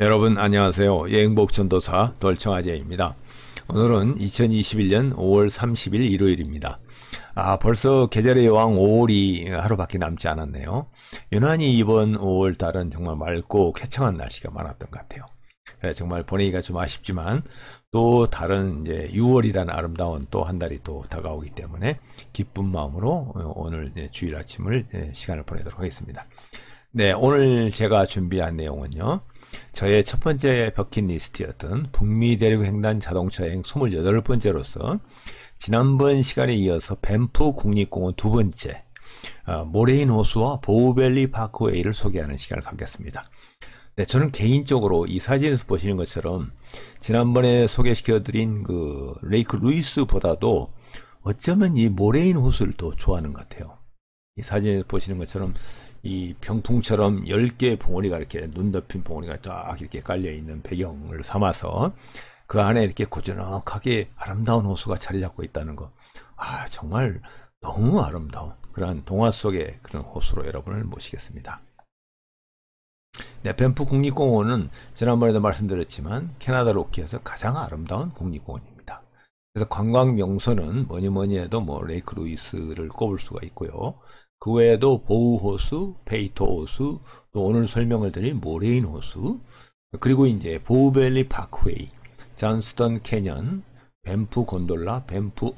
여러분 안녕하세요. 여행복전도사 돌청아재입니다. 오늘은 2021년 5월 30일 일요일입니다. 벌써 계절의 여왕 5월이 하루밖에 남지 않았네요. 유난히 이번 5월 달은 정말 맑고 쾌청한 날씨가 많았던 것 같아요. 정말 보내기가 좀 아쉽지만 또 다른 이제 6월이라는 아름다운 또 한 달이 또 다가오기 때문에 기쁜 마음으로 오늘 주일 아침을 시간을 보내도록 하겠습니다. 네, 오늘 제가 준비한 내용은요. 저의 첫 번째 버킷리스트였던 북미 대륙 횡단 자동차 여행 28번째로서 지난번 시간에 이어서 밴프 국립공원 두 번째 모레인 호수와 보우밸리 파크웨이를 소개하는 시간을 갖겠습니다. 네, 저는 개인적으로 이 사진에서 보시는 것처럼 지난번에 소개시켜드린 그 레이크 루이스보다도 어쩌면 이 모레인 호수를 더 좋아하는 것 같아요. 이 사진에서 보시는 것처럼 이 병풍처럼 10개의 봉우리가 이렇게 눈 덮인 봉우리가 쫙 이렇게 깔려있는 배경을 삼아서 그 안에 이렇게 고즈넉하게 아름다운 호수가 자리 잡고 있다는 거. 정말 너무 아름다운 그러한 동화 속의 그런 호수로 여러분을 모시겠습니다. 네, 밴프 국립공원은 지난번에도 말씀드렸지만 캐나다 로키에서 가장 아름다운 국립공원입니다. 그래서 관광 명소는 뭐니 해도 뭐 레이크 루이스를 꼽을 수가 있고요. 그 외에도 보우 호수, 페이토 호수, 또 오늘 설명을 드린 모레인 호수, 그리고 이제 보우밸리 파크웨이, 존스턴 캐년, 밴프 곤돌라, 밴프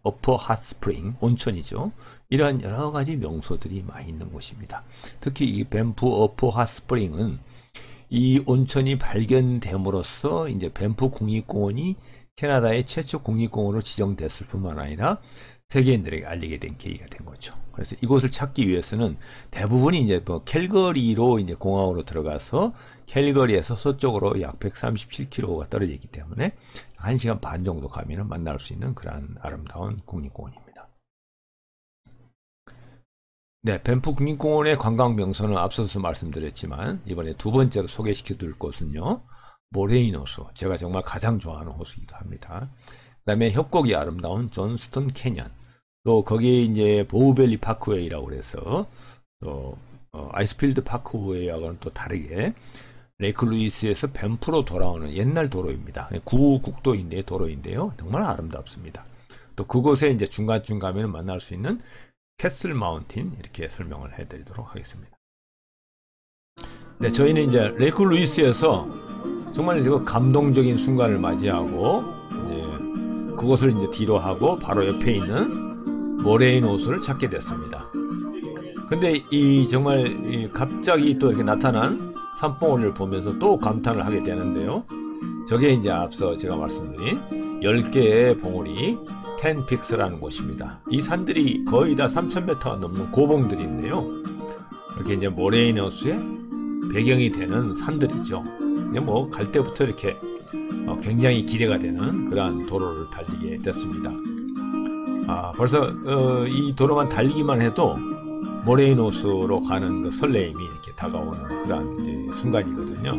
어퍼 핫스프링, 온천이죠. 이러한 여러 가지 명소들이 많이 있는 곳입니다. 특히 이 밴프 어퍼 핫스프링은 이 온천이 발견됨으로써 이제 밴프 국립공원이 캐나다의 최초 국립공원으로 지정됐을 뿐만 아니라 세계인들에게 알리게 된 계기가 된 거죠. 그래서 이곳을 찾기 위해서는 대부분이 이제 뭐 캘거리로 이제 공항으로 들어가서 캘거리에서 서쪽으로 약 137km가 떨어져 있기 때문에 1시간 반 정도 가면은 만날 수 있는 그러한 아름다운 국립공원입니다. 네, 밴프 국립공원의 관광 명소는 앞서서 말씀드렸지만 이번에 두 번째로 소개시켜 드릴 곳은요. 모레인 호수. 제가 정말 가장 좋아하는 호수이기도 합니다. 그 다음에 협곡이 아름다운 존스턴 캐년, 또 거기에 이제 보우밸리 파크웨이라고 그래서 또 아이스필드 파크웨이하고는 또 다르게 레이크 루이스에서 밴프로 돌아오는 옛날 도로입니다. 구국도인데 도로인데요, 정말 아름답습니다. 또 그곳에 이제 중간쯤 가면 만날 수 있는 캐슬 마운틴, 이렇게 설명을 해드리도록 하겠습니다. 네, 저희는 이제 레이크 루이스에서 정말 감동적인 순간을 맞이하고 그것을 이제 뒤로 하고 바로 옆에 있는 모레인 호수를 찾게 됐습니다. 근데 이 정말 갑자기 또 이렇게 나타난 산봉우리를 보면서 또 감탄을 하게 되는데요. 저게 이제 앞서 제가 말씀드린 10개의 봉우리 텐픽스라는 곳입니다. 이 산들이 거의 다 3000m가 넘는 고봉들인데요. 이렇게 이제 모레인 호수의 배경이 되는 산들이죠. 뭐 갈 때부터 이렇게 굉장히 기대가 되는 그러한 도로를 달리게 됐습니다. 벌써 이 도로만 달리기만 해도 모레인 호수로 가는 그 설레임이 이렇게 다가오는 그러한 이제 순간이거든요.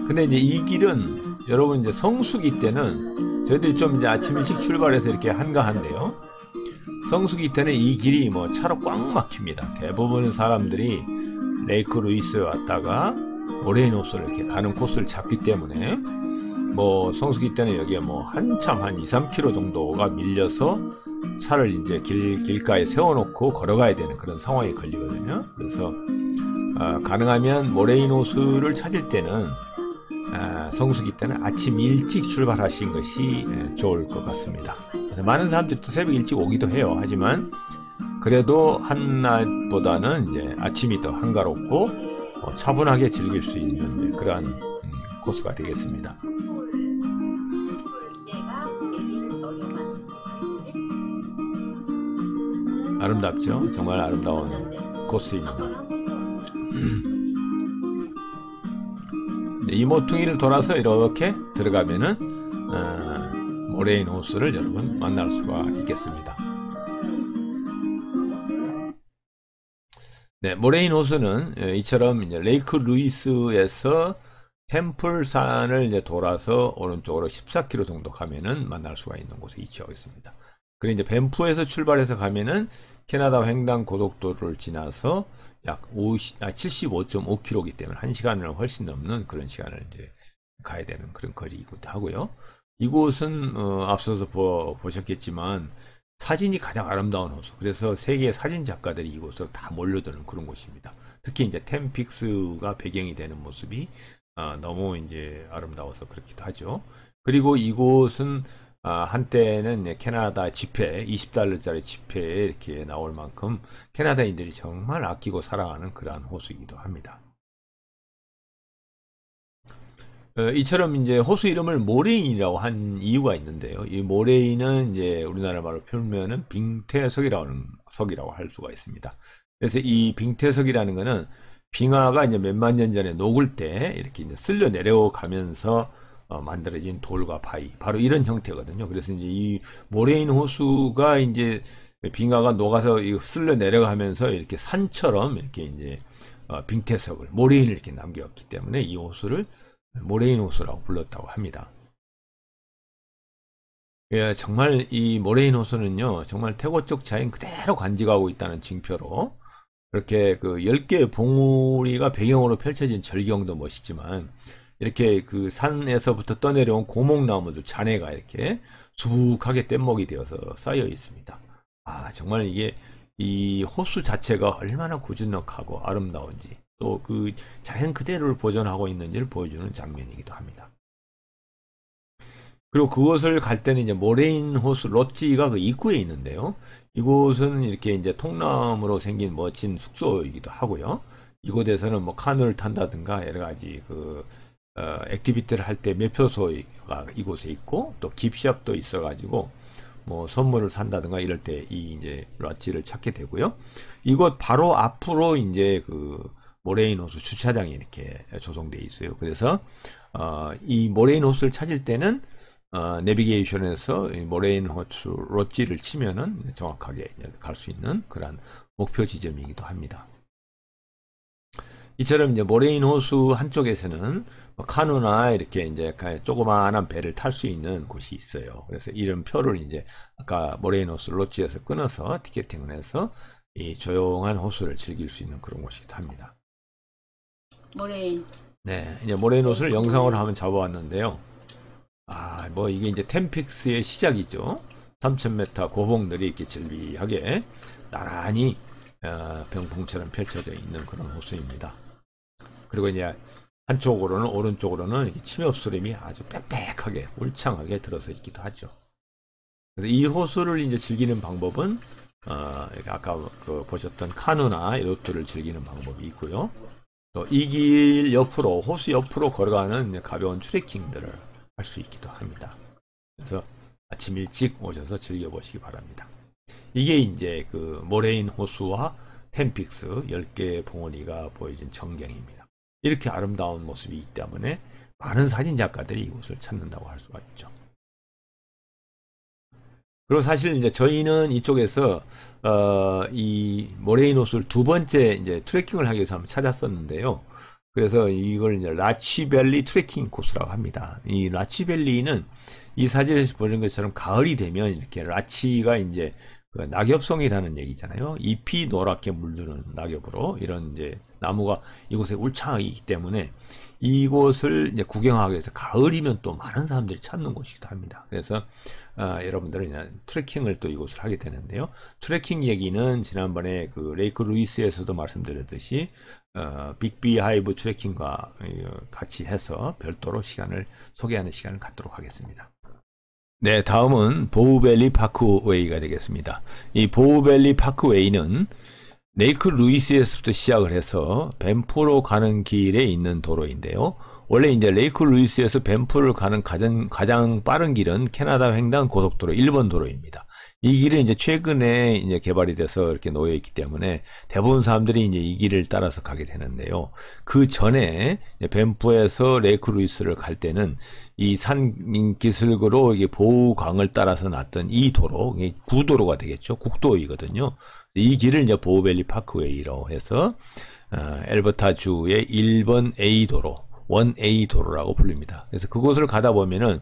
근데 이제 이 길은 여러분 이제 성수기 때는 저희들이 좀 이제 아침 일찍 출발해서 이렇게 한가한데요. 성수기 때는 이 길이 뭐 차로 꽉 막힙니다. 대부분 사람들이 레이크 루이스에 왔다가 모레인 호수를 이렇게 가는 코스를 잡기 때문에 뭐 성수기 때는 여기에 뭐 한참 한 2-3km 정도가 밀려서 차를 이제 길가에 세워놓고 걸어가야 되는 그런 상황이 걸리거든요. 그래서 가능하면 모레인 호수를 찾을 때는 성수기 때는 아침 일찍 출발하신 것이 좋을 것 같습니다. 그래서 많은 사람들이 또 새벽 일찍 오기도 해요. 하지만 그래도 한낮보다는 이제 아침이 더 한가롭고 차분하게 즐길 수 있는 그러한 코스가 되겠습니다. 아름답죠? 정말 아름다운 코스입니다. 이 모퉁이를 돌아서 이렇게 들어가면은 모레인 호수를 여러분 만날 수가 있겠습니다. 네, 모레인 호수는 이처럼 이제 레이크 루이스에서 템플산을 이제 돌아서 오른쪽으로 14km 정도 가면은 만날 수가 있는 곳에 위치하고 있습니다. 그리고 이제 밴프에서 출발해서 가면은 캐나다 횡단 고속도로를 지나서 약 75.5km이기 때문에 1시간을 훨씬 넘는 그런 시간을 이제 가야 되는 그런 거리이기도 하고요. 이곳은 앞서서 보셨겠지만 사진이 가장 아름다운 호수. 그래서 세계 사진 작가들이 이곳으로 다 몰려드는 그런 곳입니다. 특히 이제 템픽스가 배경이 되는 모습이 너무 이제 아름다워서 그렇기도 하죠. 그리고 이곳은 한때는 캐나다 지폐, 20달러짜리 지폐에 이렇게 나올 만큼 캐나다인들이 정말 아끼고 사랑하는 그러한 호수이기도 합니다. 이처럼 이제 호수 이름을 모레인이라고 한 이유가 있는데요. 이 모레인은 이제 우리나라 말로 표현하면 빙태석이라고 할 수가 있습니다. 그래서 이 빙태석이라는 거는 빙하가 이제 몇만 년 전에 녹을 때 이렇게 이제 쓸려 내려가면서 만들어진 돌과 바위, 바로 이런 형태거든요. 그래서 이제 이 모레인 호수가 이제 빙하가 녹아서 쓸려 내려가면서 이렇게 산처럼 이렇게 이제 빙태석을, 모레인을 이렇게 남겼기 때문에 이 호수를 모레인 호수라고 불렀다고 합니다. 예, 정말 이 모레인 호수는요, 정말 태고 쪽 자연 그대로 간직하고 있다는 징표로 이렇게 그 10개의 봉우리가 배경으로 펼쳐진 절경도 멋있지만 이렇게 그 산에서부터 떠내려온 고목나무들 잔해가 이렇게 수북하게 뗏목이 되어서 쌓여 있습니다. 정말 이게 이 호수 자체가 얼마나 고즈넉하고 아름다운지 또 그 자연 그대로를 보존하고 있는지를 보여주는 장면이기도 합니다. 그리고 그곳을 갈 때는 이제 모레인 호수 롯지가 그 입구에 있는데요. 이곳은 이렇게 이제 통나무로 생긴 멋진 숙소이기도 하고요. 이곳에서는 뭐 카누를 탄다든가 여러 가지 액티비티를 할 때 매표소가 이곳에 있고 또 깁샵도 있어가지고 뭐 선물을 산다든가 이럴 때 이 이제 롯지를 찾게 되고요. 이곳 바로 앞으로 이제 그 모레인 호수 주차장이 이렇게 조성되어 있어요. 그래서 이 모레인 호수를 찾을 때는 내비게이션에서 모레인 호수 롯지를 치면은 정확하게 갈 수 있는 그런 목표 지점이기도 합니다. 이처럼 이제 모레인 호수 한쪽에서는 카누나 이렇게 이제 조그마한 배를 탈 수 있는 곳이 있어요. 그래서 이런 표를 이제 아까 모레인 호수 롯지에서 끊어서 티켓팅을 해서 이 조용한 호수를 즐길 수 있는 그런 곳이기도 합니다. 모레인. 네, 이제 모레인 호수를 영상으로 한번 잡아왔는데요. 뭐 이게 이제 템픽스의 시작이죠. 3000m 고봉들이 이렇게 즐비하게 나란히 병풍처럼 펼쳐져 있는 그런 호수입니다. 그리고 이제 한쪽으로는 오른쪽으로는 이렇게 침엽수림이 아주 빽빽하게 울창하게 들어서 있기도 하죠. 그래서 이 호수를 이제 즐기는 방법은 아까 보셨던 카누나 요트를 즐기는 방법이 있고요. 또 이 길 옆으로 호수 옆으로 걸어가는 가벼운 트레킹들을 할 수 있기도 합니다. 그래서 아침 일찍 오셔서 즐겨보시기 바랍니다. 이게 이제 그 모레인 호수와 템픽스 10개의 봉우리가 보여진 전경입니다. 이렇게 아름다운 모습이 있기 때문에 많은 사진작가들이 이곳을 찾는다고 할 수가 있죠. 그리고 사실 이제 저희는 이쪽에서 이 모레인 호수를 두 번째 이제 트레킹을 하기 위해서 한번 찾았었는데요. 그래서 이걸 이제 라치밸리 트레킹 코스라고 합니다. 이 라치밸리는 이 사진에서 보는 것처럼 가을이 되면 이렇게 라치가 이제 그 낙엽송이라는 얘기잖아요. 잎이 노랗게 물드는 낙엽으로 이런 이제 나무가 이곳에 울창하게 있기 때문에 이곳을 이제 구경하기 위해서 가을이면 또 많은 사람들이 찾는 곳이기도 합니다. 그래서 여러분들은 그냥 트레킹을 또 이곳을 하게 되는데요. 트레킹 얘기는 지난번에 그 레이크 루이스에서도 말씀드렸듯이 빅비 하이브 트레킹과 같이 해서 별도로 소개하는 시간을 갖도록 하겠습니다. 네, 다음은 보우밸리 파크웨이가 되겠습니다. 이 보우밸리 파크웨이는 레이크 루이스에서부터 시작을 해서 밴프로 가는 길에 있는 도로인데요. 원래 이제 레이크 루이스에서 밴프를 가는 가장 빠른 길은 캐나다 횡단 고속도로 1번 도로입니다. 이 길은 이제 최근에 이제 개발이 돼서 이렇게 놓여 있기 때문에 대부분 사람들이 이제 이 길을 따라서 가게 되는데요. 그 전에 밴프에서 레이크 루이스를 갈 때는 이 산 기슭으로 이게 보우강을 따라서 났던 이 도로, 구도로가 되겠죠. 국도이거든요. 이 길을 이제 보우밸리 파크웨이라고 해서 엘버타주의 1번 A 도로, 1A 도로라고 불립니다. 그래서 그곳을 가다 보면은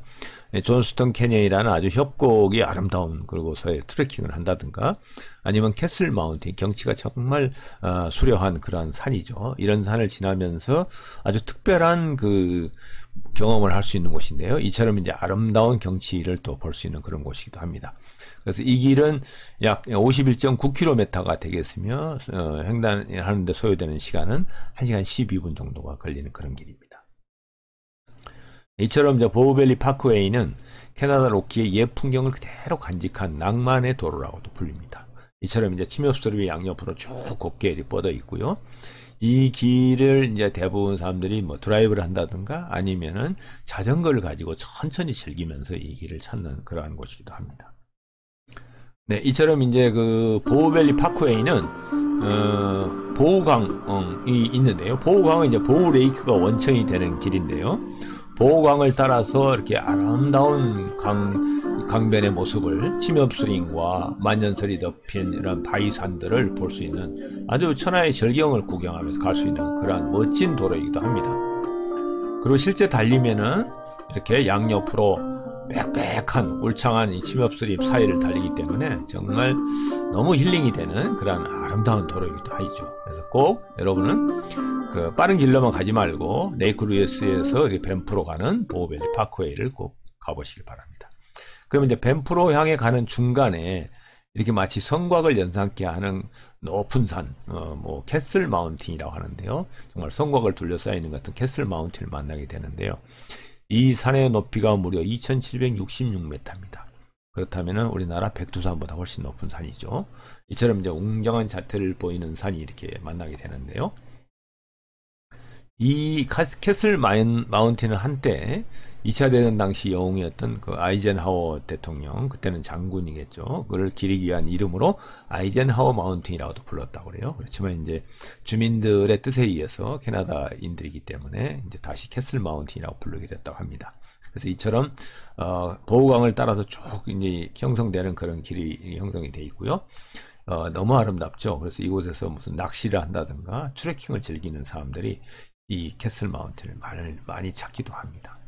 존스턴 캐년이라는 아주 협곡이 아름다운 그곳에 트레킹을 한다든가 아니면 캐슬 마운틴, 경치가 정말 수려한 그런 산이죠. 이런 산을 지나면서 아주 특별한 그 경험을 할 수 있는 곳인데요. 이처럼 이제 아름다운 경치를 또 볼 수 있는 그런 곳이기도 합니다. 그래서 이 길은 약 51.9km가 되겠으며 횡단하는데 소요되는 시간은 1시간 12분 정도가 걸리는 그런 길입니다. 이처럼 이제 보우밸리 파크웨이는 캐나다 로키의 옛 풍경을 그대로 간직한 낭만의 도로라고도 불립니다. 이처럼 이제 침엽스럽이 양옆으로 쭉 곱게 뻗어 있고요. 이 길을 이제 대부분 사람들이 뭐 드라이브를 한다든가 아니면은 자전거를 가지고 천천히 즐기면서 이 길을 찾는 그러한 곳이기도 합니다. 네, 이처럼 이제 그 보우밸리 파크웨이는 보우강이 있는데요. 보우강은 이제 보우레이크가 원천이 되는 길인데요. 보우강을 따라서 이렇게 아름다운 강변의 모습을 침엽스링과 만년설이 덮인 이런 바위산들을 볼 수 있는 아주 천하의 절경을 구경하면서 갈 수 있는 그러한 멋진 도로이기도 합니다. 그리고 실제 달리면은 이렇게 양옆으로 빽빽한 울창한 이 침엽스림 사이를 달리기 때문에 정말 너무 힐링이 되는 그런 아름다운 도로이기도 하죠. 그래서 꼭 여러분은 그 빠른 길로만 가지 말고 레이크 루이스에서 밴프로 가는 보우밸리 파크웨이를 꼭 가보시길 바랍니다. 그러면 이제 밴프로 향해 가는 중간에 이렇게 마치 성곽을 연상케 하는 높은 산, 뭐 캐슬 마운틴이라고 하는데요. 정말 성곽을 둘러싸여 있는 같은 캐슬 마운틴을 만나게 되는데요. 이 산의 높이가 무려 2766m입니다. 그렇다면은 우리나라 백두산보다 훨씬 높은 산이죠. 이처럼 이제 웅장한 자태를 보이는 산이 이렇게 만나게 되는데요. 이 캐슬 마운틴은 한때 2차 대전 당시 영웅이었던 그 아이젠하워 대통령, 그때는 장군이겠죠. 그를 기리기 위한 이름으로 아이젠하워 마운틴이라고도 불렀다고 그래요. 그렇지만 이제 주민들의 뜻에 의해서 캐나다인들이기 때문에 이제 다시 캐슬 마운틴이라고 부르게 됐다고 합니다. 그래서 이처럼 보우강을 따라서 쭉 이제 형성되는 그런 길이 형성이 되어 있고요. 너무 아름답죠. 그래서 이곳에서 무슨 낚시를 한다든가 트레킹을 즐기는 사람들이 이 캐슬 마운틴을 많이 찾기도 합니다.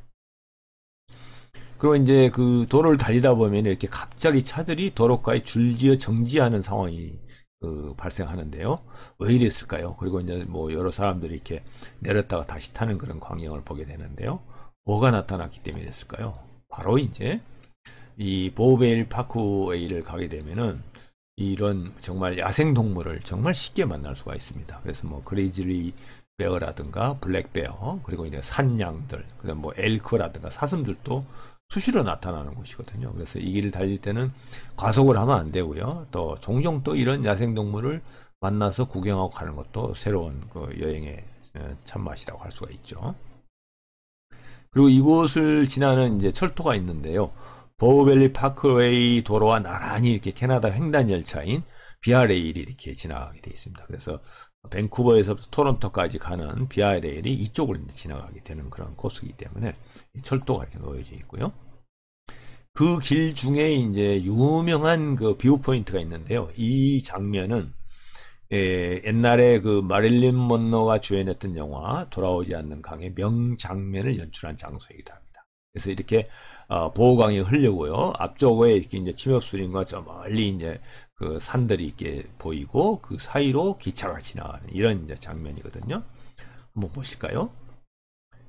그리고 이제 그 도로를 달리다 보면 이렇게 갑자기 차들이 도로가에 줄지어 정지하는 상황이 발생하는데요. 왜 이랬을까요? 그리고 이제 뭐 여러 사람들이 이렇게 내렸다가 다시 타는 그런 광경을 보게 되는데요. 뭐가 나타났기 때문이었을까요? 바로 이제 이 보우밸리 파크웨이를 가게 되면은 이런 정말 야생동물을 정말 쉽게 만날 수가 있습니다. 그래서 뭐 그리즐리 베어라든가 블랙베어, 그리고 이제 산양들, 그다음 뭐 엘크라든가 사슴들도 수시로 나타나는 곳이거든요. 그래서 이 길을 달릴 때는 과속을 하면 안 되고요. 또 종종 또 이런 야생동물을 만나서 구경하고 가는 것도 새로운 그 여행의 참맛이라고 할 수가 있죠. 그리고 이곳을 지나는 이제 철도가 있는데요. 보우밸리 파크웨이 도로와 나란히 이렇게 캐나다 횡단 열차인 비아레일이 이렇게 지나가게 되어 있습니다. 그래서 밴쿠버에서부터 토론토까지 가는 비아레일이 이쪽을 지나가게 되는 그런 코스이기 때문에 철도가 이렇게 놓여져 있고요. 그 길 중에 이제 유명한 그 뷰 포인트가 있는데요. 이 장면은 옛날에 그 마릴린 먼로가 주연했던 영화 돌아오지 않는 강의 명장면을 연출한 장소이기도 합니다. 그래서 이렇게 보호강이 흐르고요. 앞쪽에 이렇게 이제 침엽수림과 저 멀리 이제 그 산들이 이렇게 보이고 그 사이로 기차가 지나가는 이런 이제 장면이거든요. 한번 보실까요?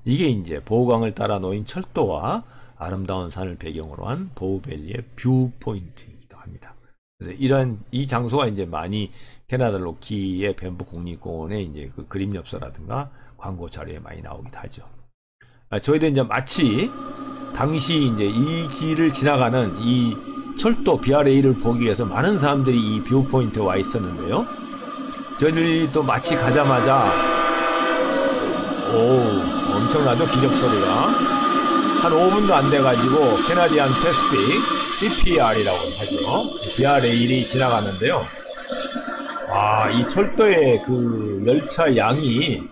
이게 이제 보호강을 따라 놓인 철도와 아름다운 산을 배경으로 한 보우밸리의 뷰 포인트이기도 합니다. 그래서 이 장소가 이제 많이 캐나다 로키의 밴프 국립공원의 이제 그 그림 엽서라든가 광고 자료에 많이 나오기도 하죠. 저희도 이제 마치 당시 이제 이 길을 지나가는 이 철도 비아레일을 보기 위해서 많은 사람들이 이 뷰 포인트에 와 있었는데요. 저희들이 또 마치 가자마자 엄청나죠? 기적 소리가 한 5분도 안 돼가지고 캐나디안 패시픽 CPR이라고 하죠. 비아레일이 지나가는데요. 이 철도의 그 열차 양이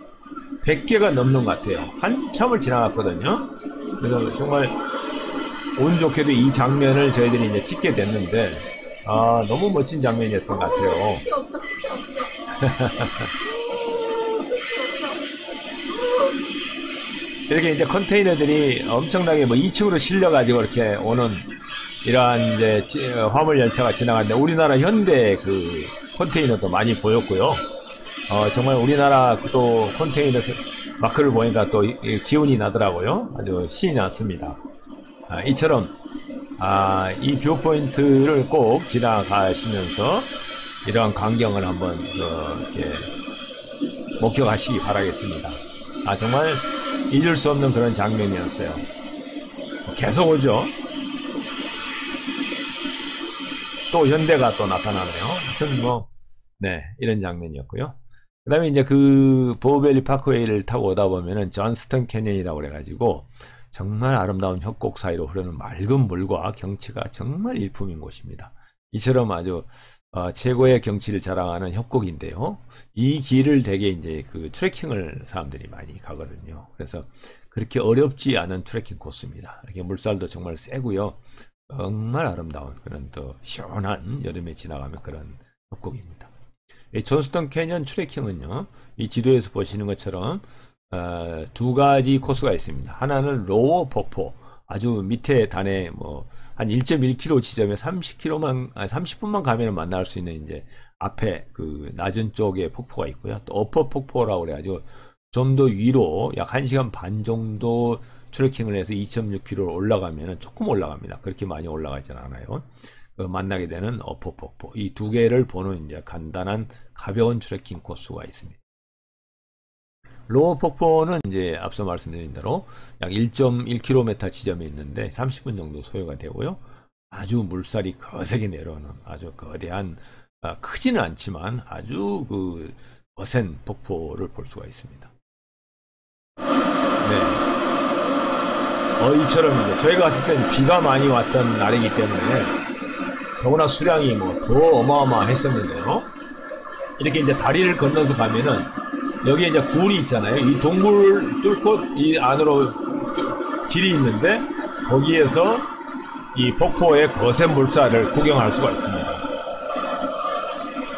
100개가 넘는 것 같아요. 한참을 지나갔거든요. 그래서 정말 운 좋게도 이 장면을 저희들이 이제 찍게 됐는데, 너무 멋진 장면이었던 것 같아요. 이렇게 이제 컨테이너들이 엄청나게 뭐 2층으로 실려가지고 이렇게 오는 이러한 이제 화물 열차가 지나가는데 우리나라 현대 그 컨테이너도 많이 보였고요. 정말 우리나라 또 컨테이너 마크를 보니까 또 기운이 나더라고요. 아주 신이 났습니다. 이처럼 이 뷰포인트를 꼭 지나가시면서 이러한 광경을 한번 이렇게 목격하시기 바라겠습니다. 정말 잊을 수 없는 그런 장면이었어요. 계속 오죠. 또 현대가 또 나타나네요. 하여튼 뭐, 네, 이런 장면이었고요. 그 다음에 이제 그 보우밸리 파크웨이를 타고 오다 보면은 존스턴 캐년이라고 그래가지고 정말 아름다운 협곡 사이로 흐르는 맑은 물과 경치가 정말 일품인 곳입니다. 이처럼 아주 최고의 경치를 자랑하는 협곡인데요. 이 길을 되게 이제 그 트레킹을 사람들이 많이 가거든요. 그래서 그렇게 어렵지 않은 트레킹 코스입니다. 이렇게 물살도 정말 세고요. 정말 아름다운 그런 또 시원한 여름에 지나가면 그런 협곡입니다. 이 존스턴 캐년 트레킹은요, 이 지도에서 보시는 것처럼 두 가지 코스가 있습니다. 하나는 로워 폭포, 아주 밑에 단에 뭐 한 1.1km 지점에 30분만 가면 만날 수 있는 이제 앞에 그 낮은 쪽에 폭포가 있고요. 또 어퍼 폭포라고 그래가지고 좀 더 위로 약 1시간 반 정도 트레킹을 해서 2.6km를 올라가면 조금 올라갑니다. 그렇게 많이 올라가진 않아요. 만나게 되는 어퍼 폭포. 이 두 개를 보는 이제 간단한 가벼운 트레킹 코스가 있습니다. 로어 폭포는 이제 앞서 말씀드린 대로 약 1.1km 지점에 있는데 30분 정도 소요가 되고요. 아주 물살이 거세게 내려오는 아주 거대한, 크지는 않지만 아주 그 거센 폭포를 볼 수가 있습니다. 네. 이처럼 이제 저희가 갔을 때는 비가 많이 왔던 날이기 때문에 더구나 수량이 뭐 더 어마어마했었는데요. 이렇게 이제 다리를 건너서 가면은 여기에 이제 굴이 있잖아요. 이 동굴 뚫고 이 안으로 길이 있는데 거기에서 이 폭포의 거센 물살을 구경할 수가 있습니다.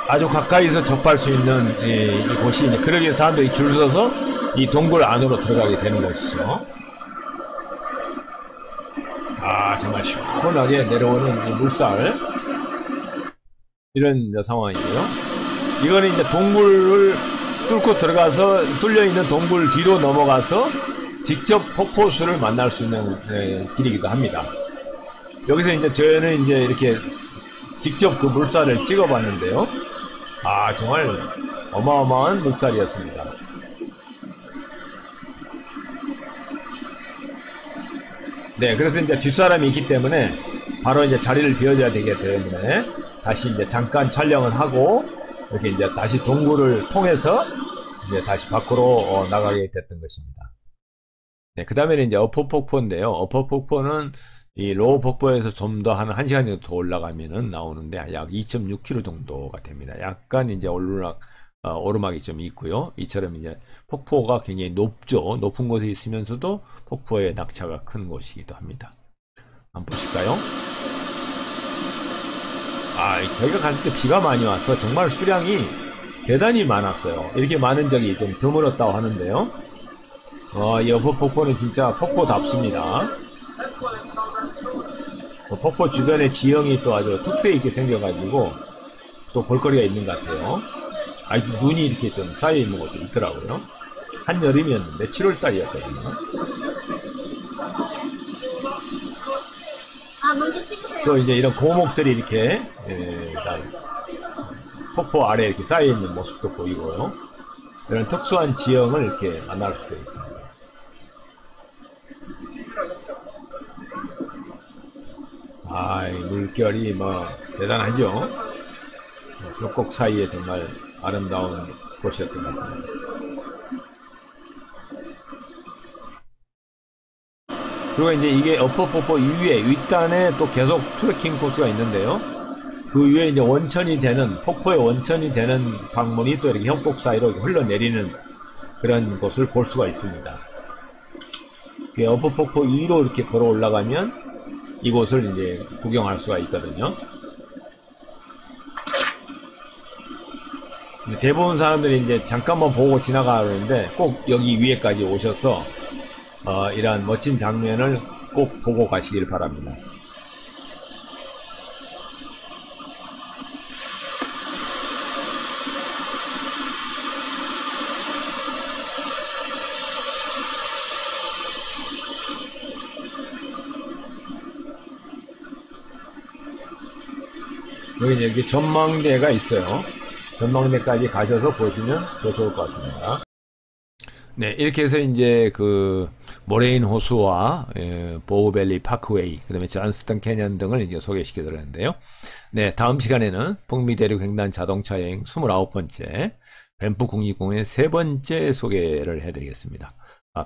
아주 가까이서 접할 수 있는 이 곳이 이제 그러기에 사람들이 줄 서서 이 동굴 안으로 들어가게 되는 것이죠. 정말 시원하게 내려오는 이 물살, 이런 상황이고요. 이거는 이제 동굴을 뚫고 들어가서 뚫려있는 동굴 뒤로 넘어가서 직접 폭포수를 만날 수 있는 길이기도 합니다. 여기서 이제 저는 이제 이렇게 직접 그 물살을 찍어봤는데요. 정말 어마어마한 물살이었습니다. 네, 그래서 이제 뒷사람이 있기 때문에 바로 이제 자리를 비워줘야 되기 때문에 다시 이제 잠깐 촬영을 하고 이렇게 이제 다시 동굴을 통해서 이제 다시 밖으로 나가게 됐던 것입니다. 네, 그 다음에는 이제 어퍼 폭포인데요. 어퍼 폭포는 이 로우 폭포에서 좀 더 한 1시간 정도 더 올라가면은 나오는데 약 2.6km 정도가 됩니다. 약간 이제 오르막이 좀 있고요. 이처럼 이제 폭포가 굉장히 높죠. 높은 곳에 있으면서도 폭포의 낙차가 큰 곳이기도 합니다. 한번 보실까요? 저희가 갔을 때 비가 많이 와서 정말 수량이 대단히 많았어요. 이렇게 많은 적이 좀 드물었다고 하는데요. 이 어퍼 폭포는 진짜 폭포답습니다. 폭포 주변의 지형이 또 아주 특색 있게 생겨가지고 또 볼거리가 있는 것 같아요. 눈이 이렇게 좀 쌓여 있는 것도 있더라고요. 한여름이었는데 7월달이었거든요. 또 이제 이런 고목들이 이렇게 폭포 아래에 이렇게 쌓여 있는 모습도 보이고요. 이런 특수한 지형을 이렇게 만날 수도 있습니다. 물결이 뭐 대단하죠. 협곡 사이에 정말 아름다운 곳이었던 것 같습니다. 그리고 이제 이게 어퍼 폭포 위에 윗단에 또 계속 트레킹 코스가 있는데요. 그 위에 이제 원천이 되는, 폭포의 원천이 되는 광문이 또 이렇게 협곡 사이로 흘러내리는 그런 곳을 볼 수가 있습니다. 어퍼 폭포 위로 이렇게 걸어 올라가면 이곳을 이제 구경할 수가 있거든요. 대부분 사람들이 이제 잠깐만 보고 지나가는데 꼭 여기 위에까지 오셔서 이러한 멋진 장면을 꼭 보고 가시길 바랍니다. 여기 이렇게 전망대가 있어요. 전망대까지 가셔서 보시면 더 좋을 것 같습니다. 네, 이렇게 해서 이제 그 모레인 호수와 보우밸리 파크웨이, 그다음에 존스턴 캐년 등을 이제 소개시켜 드렸는데요. 네, 다음 시간에는 북미 대륙 횡단 자동차 여행 29번째 밴프 국립공원의 세 번째 소개를 해드리겠습니다.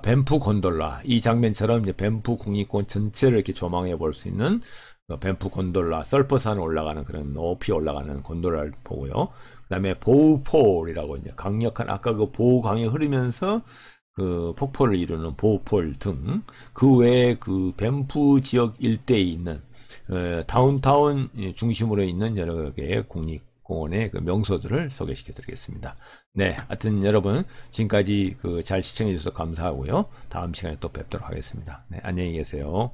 밴프 곤돌라, 이 장면처럼 이제 밴프 국립공원 전체를 이렇게 조망해 볼 수 있는 밴프 곤돌라, 썰퍼산 올라가는 그런 높이 올라가는 곤돌라를 보고요. 그 다음에 보우폴이라고 이제 강력한, 아까 그 보우강이 흐르면서 그 폭포를 이루는 보우폴 등, 그 외에 그 밴프 지역 일대에 있는 다운타운 중심으로 있는 여러 개의 국립공원의 그 명소들을 소개시켜 드리겠습니다. 네, 하여튼 여러분 지금까지 그 잘 시청해 주셔서 감사하고요. 다음 시간에 또 뵙도록 하겠습니다. 네, 안녕히 계세요.